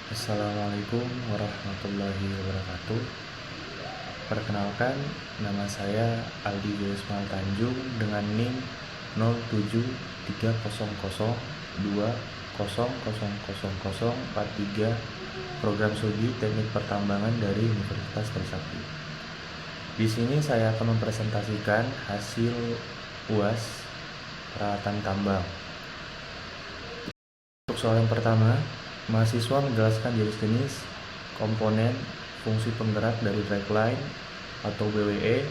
Assalamualaikum warahmatullahi wabarakatuh. Perkenalkan, nama saya Aldi Joismal Tanjung dengan NIM 073002000043 Program Studi Teknik Pertambangan dari Universitas Trisakti. Di sini saya akan mempresentasikan hasil UAS peralatan tambang. Untuk soal yang pertama, mahasiswa menjelaskan jenis-jenis, komponen, fungsi penggerak dari dragline atau BWE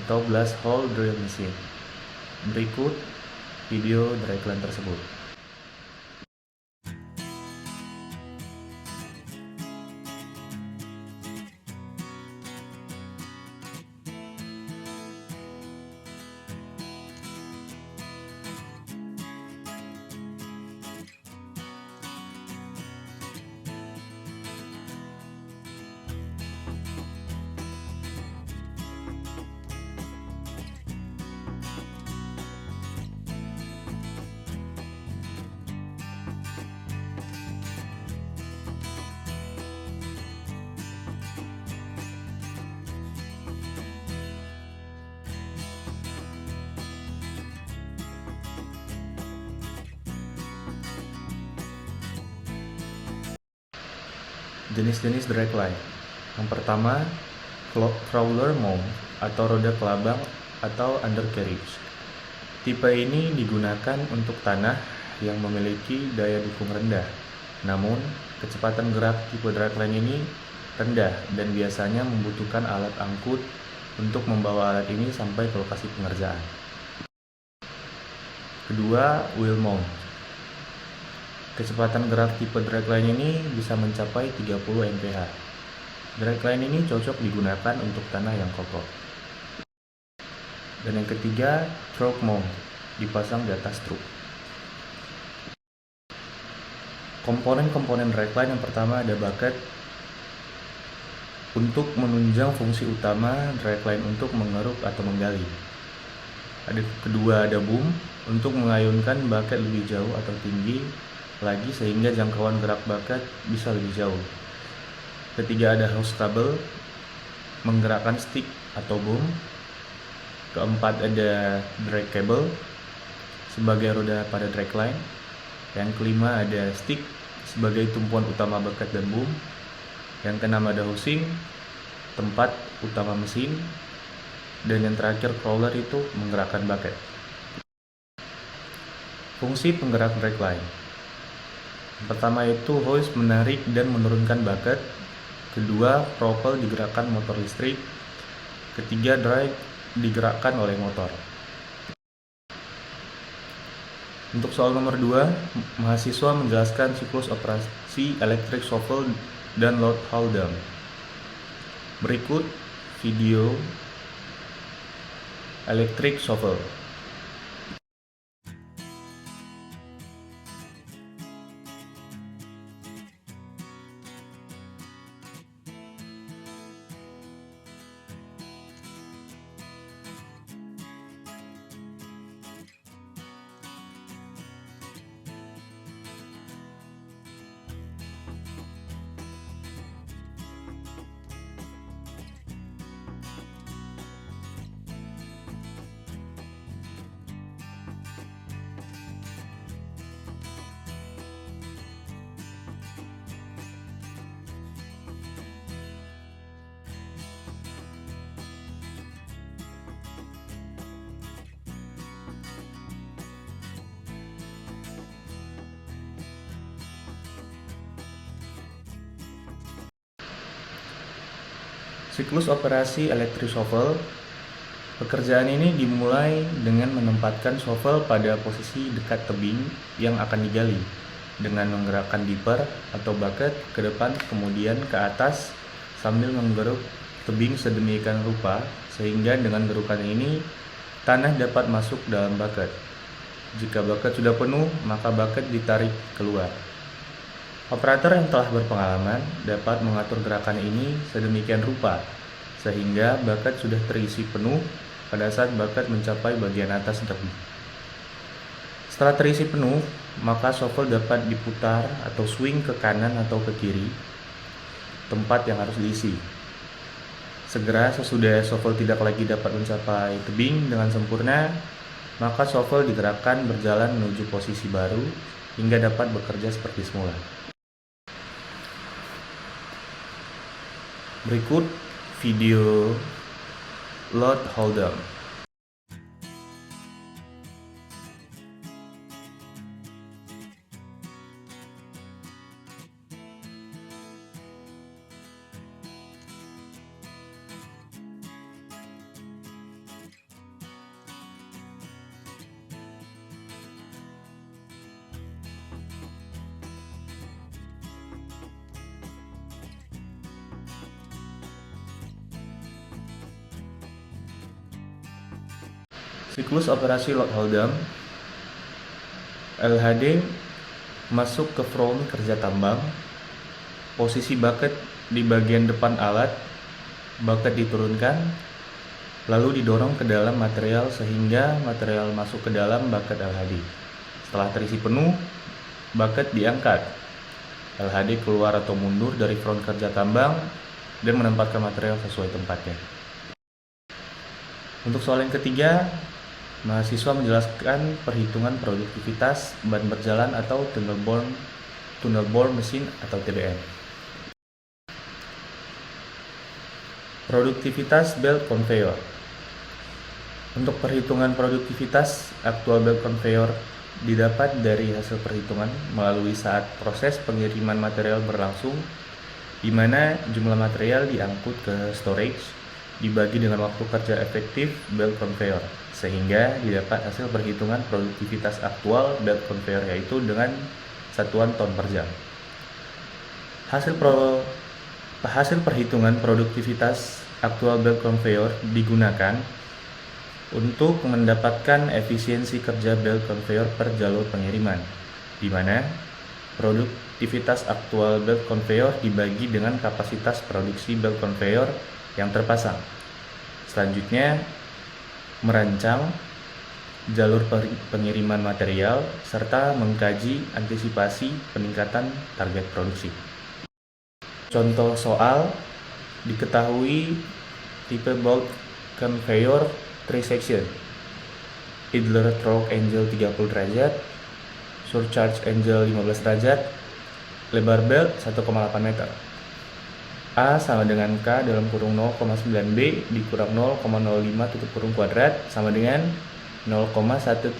atau blast hole drill machine. Berikut video dragline tersebut. Jenis-jenis dragline. Yang pertama, crawler mount atau roda kelabang atau undercarriage. Tipe ini digunakan untuk tanah yang memiliki daya dukung rendah. Namun, kecepatan gerak tipe dragline ini rendah dan biasanya membutuhkan alat angkut untuk membawa alat ini sampai ke lokasi pengerjaan. Kedua, wheel mount. Kecepatan gerak tipe dragline ini bisa mencapai 30 mph. Dragline ini cocok digunakan untuk tanah yang kokoh. Dan yang ketiga, stroke mount, dipasang di atas truk. Komponen-komponen dragline yang pertama ada bucket untuk menunjang fungsi utama dragline untuk mengeruk atau menggali. Kedua ada boom untuk mengayunkan bucket lebih jauh atau tinggi lagi sehingga jangkauan gerak bucket bisa lebih jauh. Ketiga ada hose cable menggerakkan stick atau boom. Keempat ada drag cable sebagai roda pada dragline. Yang kelima ada stick sebagai tumpuan utama bucket dan boom. Yang keenam ada housing, tempat utama mesin. Dan yang terakhir crawler itu menggerakkan bucket. Fungsi penggerak dragline. Pertama itu hoist menarik dan menurunkan bucket. Kedua, propel digerakkan motor listrik. Ketiga, drive digerakkan oleh motor. Untuk soal nomor 2, mahasiswa menjelaskan siklus operasi electric shuffle dan load haul down. Berikut video electric shuffle. Siklus operasi electric shuffle. Pekerjaan ini dimulai dengan menempatkan shovel pada posisi dekat tebing yang akan digali dengan menggerakkan dipper atau bucket ke depan kemudian ke atas sambil menggeruk tebing sedemikian rupa sehingga dengan gerukan ini tanah dapat masuk dalam bucket. Jika bucket sudah penuh, maka bucket ditarik keluar. Operator yang telah berpengalaman dapat mengatur gerakan ini sedemikian rupa sehingga bucket sudah terisi penuh pada saat bucket mencapai bagian atas tebing. Setelah terisi penuh, maka shovel dapat diputar atau swing ke kanan atau ke kiri tempat yang harus diisi. Segera sesudah shovel tidak lagi dapat mencapai tebing dengan sempurna, maka shovel digerakkan berjalan menuju posisi baru hingga dapat bekerja seperti semula. Berikut video load hold'em. Siklus operasi load hold'em. LHD masuk ke front kerja tambang. Posisi bucket di bagian depan alat. Bucket diturunkan, lalu didorong ke dalam material sehingga material masuk ke dalam bucket LHD. Setelah terisi penuh, bucket diangkat. LHD keluar atau mundur dari front kerja tambang dan menempatkan material sesuai tempatnya. Untuk soal yang ketiga, mahasiswa menjelaskan perhitungan produktivitas ban berjalan atau tunnel bore machine atau TBM. Produktivitas belt conveyor. Untuk perhitungan produktivitas aktual belt conveyor didapat dari hasil perhitungan melalui saat proses pengiriman material berlangsung, di mana jumlah material diangkut ke storage dibagi dengan waktu kerja efektif belt conveyor, sehingga didapat hasil perhitungan produktivitas aktual belt conveyor, yaitu dengan satuan ton per jam. Hasil perhitungan produktivitas aktual belt conveyor digunakan untuk mendapatkan efisiensi kerja belt conveyor per jalur pengiriman, di mana produktivitas aktual belt conveyor dibagi dengan kapasitas produksi belt conveyor yang terpasang. Selanjutnya, merancang jalur pengiriman material serta mengkaji antisipasi peningkatan target produksi. Contoh soal: diketahui tipe belt conveyor 3 section, idler torque angle 30 derajat, surcharge angle 15 derajat, lebar belt 1,8 meter. A sama dengan K dalam kurung 0,9B dikurang 0,05 tutup kurung kuadrat sama dengan 0,136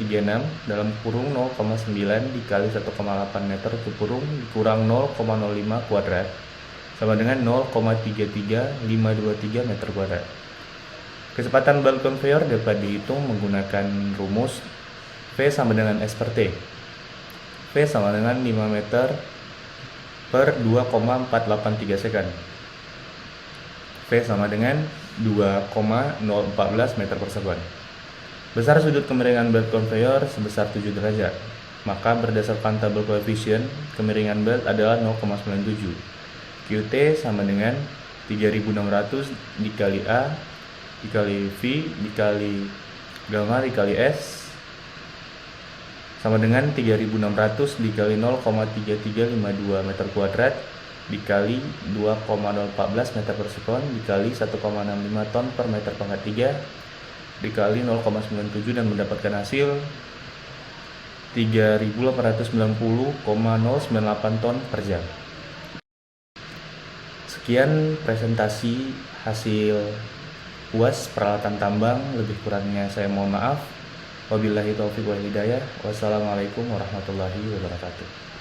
dalam kurung 0,9 dikali 1,8 meter tutup kurung dikurang 0,05 kuadrat sama dengan 0,33523 meter kuadrat. Kecepatan belt conveyor dapat dihitung menggunakan rumus V sama dengan S per T. V sama dengan 5 meter per 2,483 second. V sama dengan 2,014 meter per second. Besar sudut kemiringan belt conveyor sebesar 7 derajat. Maka berdasarkan tabel koefisien, kemiringan belt adalah 0,97. QT sama dengan 3600 dikali A dikali V dikali gamma dikali S sama dengan 3600 dikali 0,3352 meter kuadrat dikali 2,014 meter per sekon dikali 1,65 ton per meter pangkat 3 dikali 0,97 dan mendapatkan hasil 3.890,098 ton per jam. Sekian presentasi hasil UAS peralatan tambang, lebih kurangnya saya mohon maaf. Wabillahi taufiq wal hidayah. Wassalamualaikum warahmatullahi wabarakatuh.